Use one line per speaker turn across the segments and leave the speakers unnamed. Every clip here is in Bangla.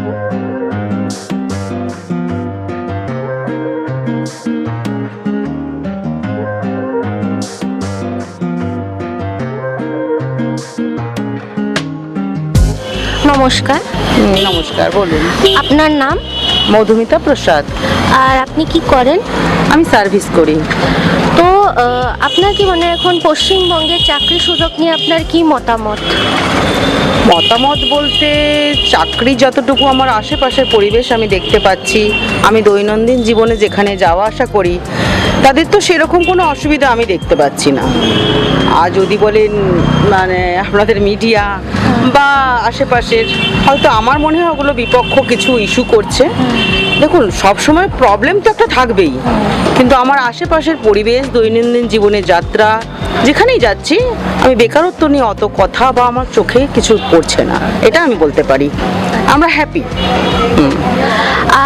নমস্কার।
নমস্কার, বলুন।
আপনার নাম?
মধুমিতা প্রসাদ।
আর আপনি কি করেন?
আমি সার্ভিস করি।
তো আপনার কি মনে হয় এখন পশ্চিমবঙ্গের চাকরির সুযোগ নিয়ে আপনার কি মতামত?
মতামত বলতে, চাকরি যতটুকু আমার আশেপাশের পরিবেশ আমি দেখতে পাচ্ছি, আমি দৈনন্দিন জীবনে যেখানে যাওয়া আসা করি, তাদের তো সেরকম কোনো অসুবিধা আমি দেখতে পাচ্ছি না। আর যদি বলেন মানে আপনাদের মিডিয়া বা আশেপাশের, হয়তো আমার মনে হয় ওগুলো বিপক্ষ কিছু ইস্যু করছে। দেখুন, সবসময় প্রবলেম তো একটা থাকবেই, কিন্তু আমার আশেপাশের পরিবেশ, দৈনন্দিন জীবনের যাত্রা, যেখানেই যাচ্ছি আমি বেকারত্ব নিয়ে অত কথা বা আমার চোখে কিছু পড়ছে না, এটা আমি বলতে পারি। আমরা হ্যাপি।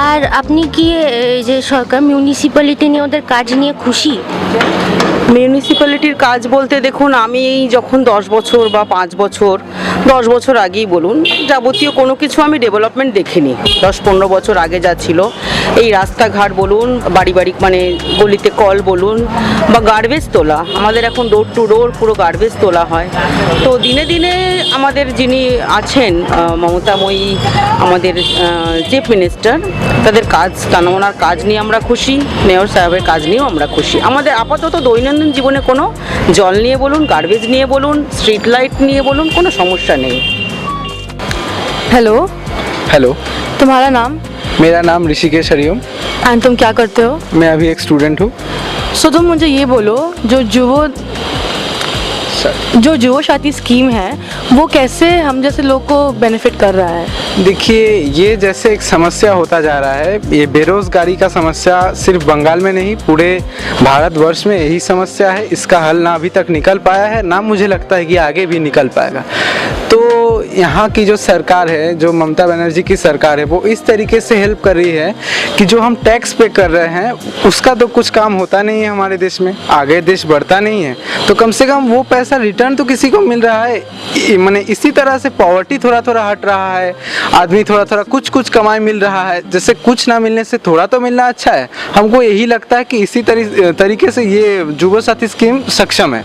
আর আপনি কি এই যে সরকার মিউনিসিপ্যালিটি নিয়ে ওদের কাজ নিয়ে খুশি?
মিউনিসিপ্যালিটির কাজ বলতে, দেখুন, আমি যখন 10 বছর বা 5 বছর 10 বছর আগেই বলুন, যাবতীয় কোনো কিছু আমি ডেভেলপমেন্ট দেখিনি। 10-15 বছর আগে যা ছিল, এই রাস্তাঘাট বলুন, বাড়ি বাড়ি মানে গলিতে কল বলুন, বা গার্বেজ তোলা, আমাদের এখন ডোর টু ডোর পুরো গার্বেজ তোলা হয়। তো দিনে দিনে আমাদের যিনি আছেন মমতাময়ী, আমাদের চিফ মিনিস্টার, তাদের কাজ, ওনার কাজ নিয়ে আমরা খুশি, মেয়র সাহেবের কাজ নিয়েও আমরা খুশি। আমাদের আপাতত দৈনন্দিন জীবনে কোনো জল নিয়ে বলুন, গার্বেজ নিয়ে বলুন, স্ট্রিট লাইট নিয়ে বলুন, কোনো সমস্যা নেই।
हेलो।
हेलो,
तुम्हारा नाम?
मेरा नाम ऋषिकेश हरिओम।
एंड तुम क्या करते हो?
मैं अभी एक स्टूडेंट हूँ।
सो तुम मुझे ये बोलो, जो जुवो साथी स्कीम है वो कैसे हम जैसे लोग को बेनिफिट कर रहा है?
देखिए, ये जैसे एक समस्या होता जा रहा है, ये बेरोजगारी का समस्या सिर्फ बंगाल में नहीं, पूरे भारतवर्ष में यही समस्या है। इसका हल ना अभी तक निकल पाया है, ना मुझे लगता है कि आगे भी निकल पाएगा। तो यहाँ की जो सरकार है, जो ममता बनर्जी की सरकार है, वो इस तरीके से हेल्प कर रही है कि जो हम टैक्स पे कर रहे हैं उसका तो कुछ काम होता नहीं है हमारे देश में, आगे देश बढ़ता नहीं है। तो कम से कम वो पैसा रिटर्न तो किसी को मिल रहा है। माने इसी तरह से पॉवर्टी थोड़ा थोड़ा हट रहा है, आदमी थोड़ा थोड़ा कुछ कुछ कमाई मिल रहा है। जैसे कुछ ना मिलने से थोड़ा तो मिलना अच्छा है। हमको यही लगता है कि इसी तरीके से ये जुबो साथी स्कीम सक्षम है।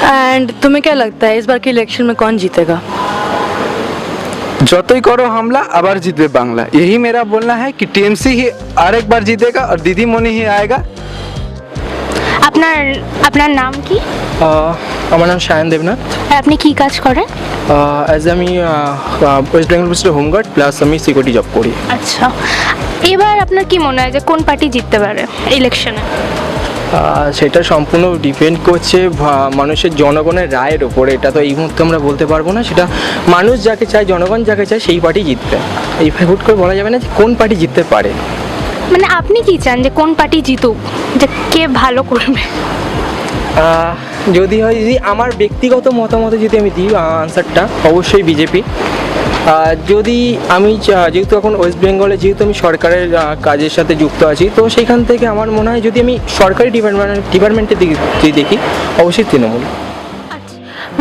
एंड तुम्हें क्या लगता है इस बार के इलेक्शन में कौन जीतेगा?
যতই করো হামলা আবার জিতবে বাংলা, यही मेरा बोलना है कि टीएमसी ही और एक बार जीतेगा और दीदी मोनी ही आएगा।
আপনার নাম কি?
আমার নাম সায়ন দেবনাথ।
আর আপনি কি কাজ করেন?
অ্যাজ আমি ওয়েস্ট বেঙ্গল পুলিশের হোমগার্ড প্লাস আমি সিকিউরিটি জব করি।
আচ্ছা, এবার আপনার কি মনে হয় যে কোন পার্টি জিততে পারে ইলেকশনে?
সেটা সম্পূর্ণ ডিপেন্ড করছে মানুষের, জনগণের রায়ের ওপরে। এটা তো এই মুহূর্তে আমরা বলতে পারবো না। সেটা মানুষ যাকে চায়, জনগণ যাকে চায় সেই পার্টি জিতবে। এইভাবে হুট করে বলা যাবে না যে কোন পার্টি জিততে পারে।
মানে আপনি কি চান যে কোন পার্টি জিতুক, যে কে ভালো করবে?
যদি হয়, যদি আমার ব্যক্তিগত মতামতে যদি আমি দিই আনসারটা, অবশ্যই বিজেপি। যদি আমি যেহেতু এখন ওয়েস্ট বেঙ্গলে যেহেতু আমি সরকারের কাজের সাথে যুক্ত আছি, তো সেইখান থেকে আমার মনে হয় যদি আমি সরকারি ডিপার্টমেন্টের দিকে যদি দেখি, অবশ্যই তৃণমূল।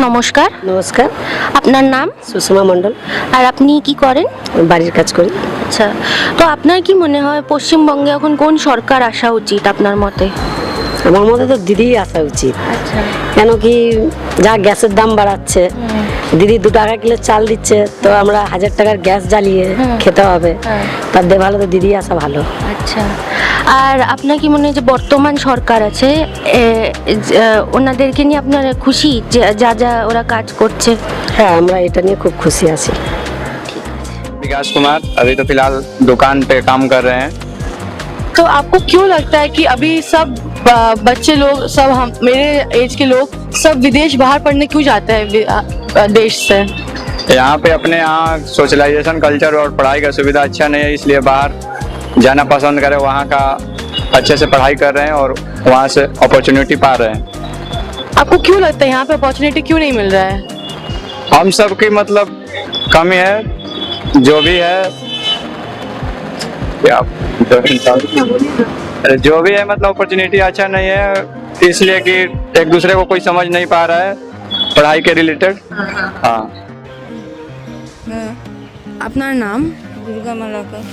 নমস্কার।
নমস্কার,
আপনার নাম?
সুষমা মণ্ডল।
আর আপনি কি করেন?
বাড়ির কাজ করি।
আচ্ছা, তো আপনার কি মনে হয় পশ্চিমবঙ্গে এখন কোন সরকার আসা উচিত আপনার মতে?
আমার মতে তো দিদিই আসা উচিত।
আচ্ছা,
কেন কি, যা গ্যাসের দাম বাড়াচ্ছে, দিদি 2 টাকা কিলো চাল দিচ্ছে, তো আমরা 1000 টাকার গ্যাস জ্বালিয়ে খেতে হবে। তার দিয়ে ভালো তো দিদি আসা ভালো।
আচ্ছা, আর আপনার কি মনে হয় যে বর্তমান সরকার আছে ওনাদেরকে নিয়ে আপনারা খুশি যে যা যা ওরা কাজ করছে?
হ্যাঁ, আমরা এটা নিয়ে খুব খুশি আছি।
विकास कुमार, अभी तो फिलहाल दुकान पे काम कर रहे हैं।
तो आपको क्यों लगता है कि अभी सब बच्चे लोग, सब हम मेरे एज के लोग सब विदेश बाहर पढ़ने क्यों जाते हैं देश से?
यहाँ पे अपने यहाँ सोशलाइजेशन कल्चर और पढ़ाई का सुविधा अच्छा नहीं है, इसलिए बाहर जाना पसंद करें। वहाँ का अच्छे से पढ़ाई कर रहे हैं और वहाँ से अपॉर्चुनिटी पा रहे हैं।
आपको क्यों लगता है यहाँ पे अपॉर्चुनिटी क्यों नहीं मिल रहा है?
हम सब की मतलब कमी है, जो भी है, जो भी है मतलब अपॉर्चुनिटी अच्छा नहीं है, इसलिए कि एक दूसरे को कोई समझ नहीं पा रहा है पढ़ाई के रिलेटेड। हाँ,
আপনার নাম?
দুর্গা মালাকার।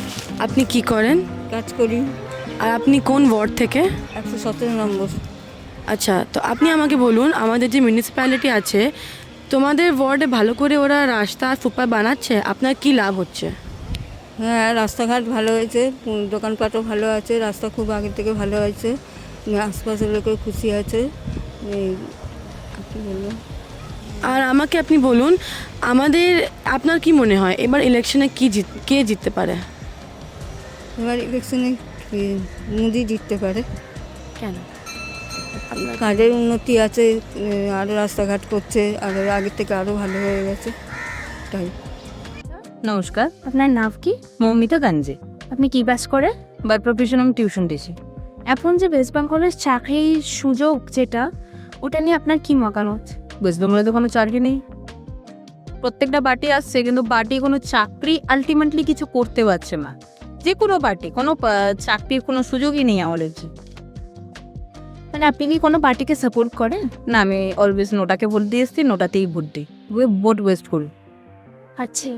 আপনি কি করেন?
কাজ করি
আর আপনি কোন ওয়ার্ড থেকে?
117 নম্বর।
আচ্ছা, তো আপনি আমাকে বলুন, আমাদের যে মিউনিসিপ্যালিটি আছে তোমাদের ওয়ার্ডে ভালো করে ওরা রাস্তা আর ফুটপাথ বানাচ্ছে, আপনার কি লাভ হচ্ছে?
হ্যাঁ, রাস্তাঘাট ভালো হয়েছে, দোকানপাটও ভালো আছে, রাস্তা খুব আগের থেকে ভালো হয়েছে, আশপাশের লোকের খুশি আছে। এই কী বলবো?
আর আমাকে আপনি বলুন, আমাদের আপনার কি মনে হয় এবার ইলেকশনে কে জিততে পারে?
এবার ইলেকশনে মোদি জিততে পারে।
কেন?
কাজের উন্নতি আছে, আরও রাস্তাঘাট করছে, আর আগের থেকে আরও ভালো হয়ে গেছে, তাই।
নমস্কার,
আপনার নাম কি?
মৌমিতা গাঞ্জে।
আপনি কি পাস করে?
বাই প্রফেশন আমি টিউশন টিচার।
এখন যে ওয়েস্ট বেঙ্গলের চাকরির সুযোগ যেটা, ওটা নিয়ে আপনার কি মতামত?
ওয়েস্ট বেঙ্গলে তো কোনো চাকরি নেই, প্রত্যেকটা পার্টি আসছে কিন্তু পার্টি কোনো চাকরি আলটিমেটলি কিছু করতে পারছে না। যে কোনো পার্টি কোনো চাকরির কোনো সুযোগই নেই আমাদের।
মানে আপনি কি কোনো পার্টিকে সাপোর্ট করেন?
না, আমি অলওয়েজ নোটাকে ভোট দিয়ে এসছি, নোটাতেই ভোট দিই, ভোট ওয়েস্ট করি।
আচ্ছা,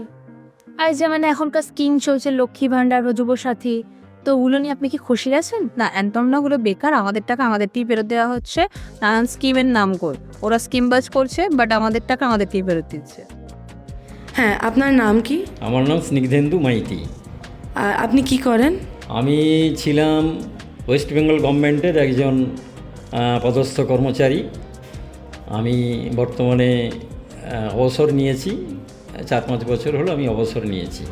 আর যে মানে এখনকার স্কিম চলছে লক্ষ্মী ভাণ্ডার বা যুবসাথী, তো ওগুলো নিয়ে আপনি কি খুশি আছেন?
না, একদম না, ওগুলো বেকার, আমাদের টাকা আমাদেরকেই ফেরত দেওয়া হচ্ছে নানান স্কিমের নাম করে। ওরা স্কিম বাজ করছে, বাট আমাদের টাকা আমাদেরকেই ফেরত দিচ্ছে।
হ্যাঁ, আপনার নাম কি?
আমার নাম স্নিগ্ধেন্দু মাইতি।
আর আপনি কি করেন?
আমি ছিলাম ওয়েস্ট বেঙ্গল গভর্নমেন্টের একজন পদস্থ কর্মচারী। আমি বর্তমানে অবসর নিয়েছি, 4-5 বছর হলো আমি অবসর নিয়েছি।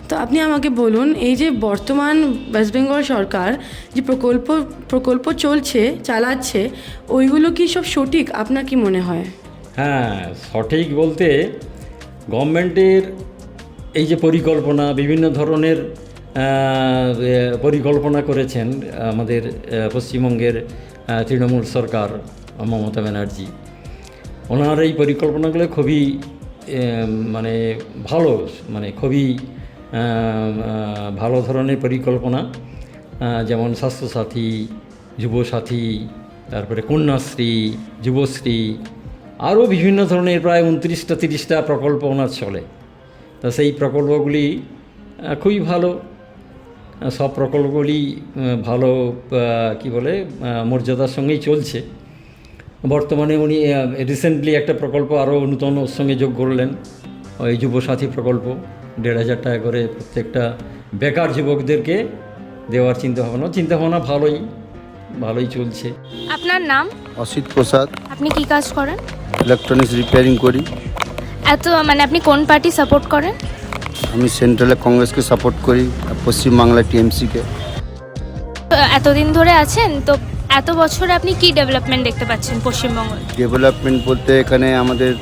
তো আপনি আমাকে বলুন, এই যে বর্তমান ওয়েস্ট বেঙ্গল সরকার যে প্রকল্প চালাচ্ছে, ওইগুলো কি সব সঠিক? আপনার কি মনে হয়?
হ্যাঁ, সঠিক বলতে গভর্নমেন্টের এই যে পরিকল্পনা, বিভিন্ন ধরনের পরিকল্পনা করেছেন আমাদের পশ্চিমবঙ্গের তৃণমূল সরকার, মমতা ব্যানার্জি। ওনার এই পরিকল্পনাগুলো খুবই মানে ভালো, মানে খুবই ভালো ধরনের পরিকল্পনা, যেমন স্বাস্থ্যসাথী, যুবসাথী, তারপরে কন্যাশ্রী, যুবশ্রী, আরও বিভিন্ন ধরনের প্রায় 29-30টা প্রকল্প ওনার চলে। তা সেই প্রকল্পগুলি খুবই ভালো, সব প্রকল্পগুলি ভালো কি বলে মর্যাদার সঙ্গেই চলছে। বর্তমানে উনি রিসেন্টলি একটা প্রকল্প আরও নূতন ওর সঙ্গে যোগ করলেন, ওই যুবসাথী প্রকল্প, 1,500 টাকা করে প্রত্যেকটা বেকার যুবকদেরকে দেওয়ার চিন্তাভাবনা ভালোই চলছে।
আপনার নাম?
অসিত প্রসাদ।
আপনি কি কাজ করেন?
ইলেকট্রনিক্স রিপেয়ারিং করি।
মানে আপনি কোন পার্টি সাপোর্ট করেন?
আমি সেন্ট্রালে কংগ্রেসকে সাপোর্ট করি, আর পশ্চিমবাংলায় টিএমসিকে।
এতদিন ধরে আছেন তো, এত বছরে আপনি কি ডেভেলপমেন্ট দেখতে পাচ্ছেন পশ্চিমবঙ্গে?
ডেভেলপমেন্ট বলতে এখানে আমাদের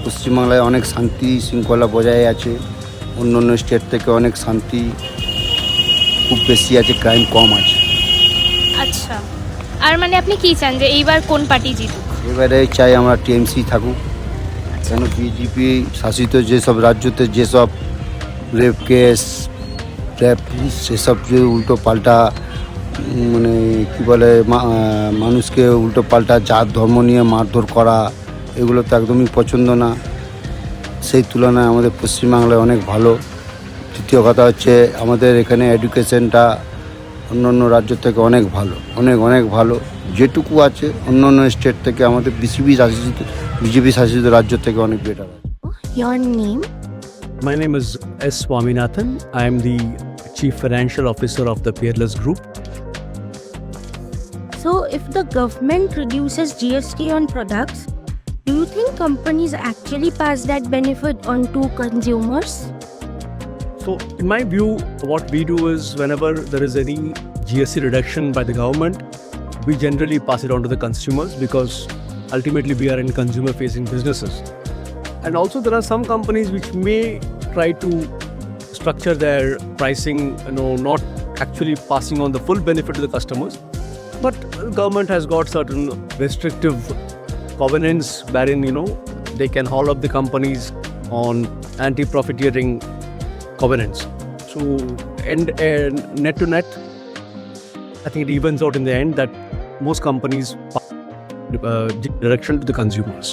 পশ্চিমবাংলায় অনেক শান্তি শৃঙ্খলা বজায় আছে, অন্য অন্য স্টেট থেকে অনেক শান্তি খুব বেশি আছে, ক্রাইম কম আছে।
আচ্ছা, আর মানে আপনি কি চান যে এইবার কোন পার্টি জিতুক?
এবারে চাই আমরা টিএমসি থাকুক, কেন বিজেপি শাসিত যেসব রাজ্যতে যেসব রেপ কেস সেসব যে উল্টো পাল্টা মানে কী বলে মানুষকে উল্টো পাল্টা জাত ধর্ম নিয়ে মারধর করা, এগুলো তো একদমই পছন্দ না। সেই তুলনায় আমাদের পশ্চিমবাংলায় অনেক ভালো। দ্বিতীয় কথা হচ্ছে আমাদের এখানে এডুকেশনটা অন্য অন্য রাজ্য থেকে অনেক ভালো, অনেক ভালো, যেটুকু আছে অন্য অন্য স্টেট থেকে আমাদের বিজেপি শাসিত রাজ্য থেকে অনেক বেটার আছে।
Your name?
My name is S. Swaminathan. I am the Chief Financial Officer of the Peerless Group.
So if the government reduces GST on products, do you think companies actually pass that benefit on to consumers?
So, in my view, what we do is whenever there is any GST reduction by the government, we generally pass it on to the consumers because ultimately we are in consumer-facing businesses. And also there are some companies which may try to structure their pricing, not actually passing on the full benefit to the customers. But government has got certain restrictive covenants wherein, they can haul up the companies on anti-profiteering covenants. So, and net to net, I think it evens out in the end that most companies pass direction to the consumers.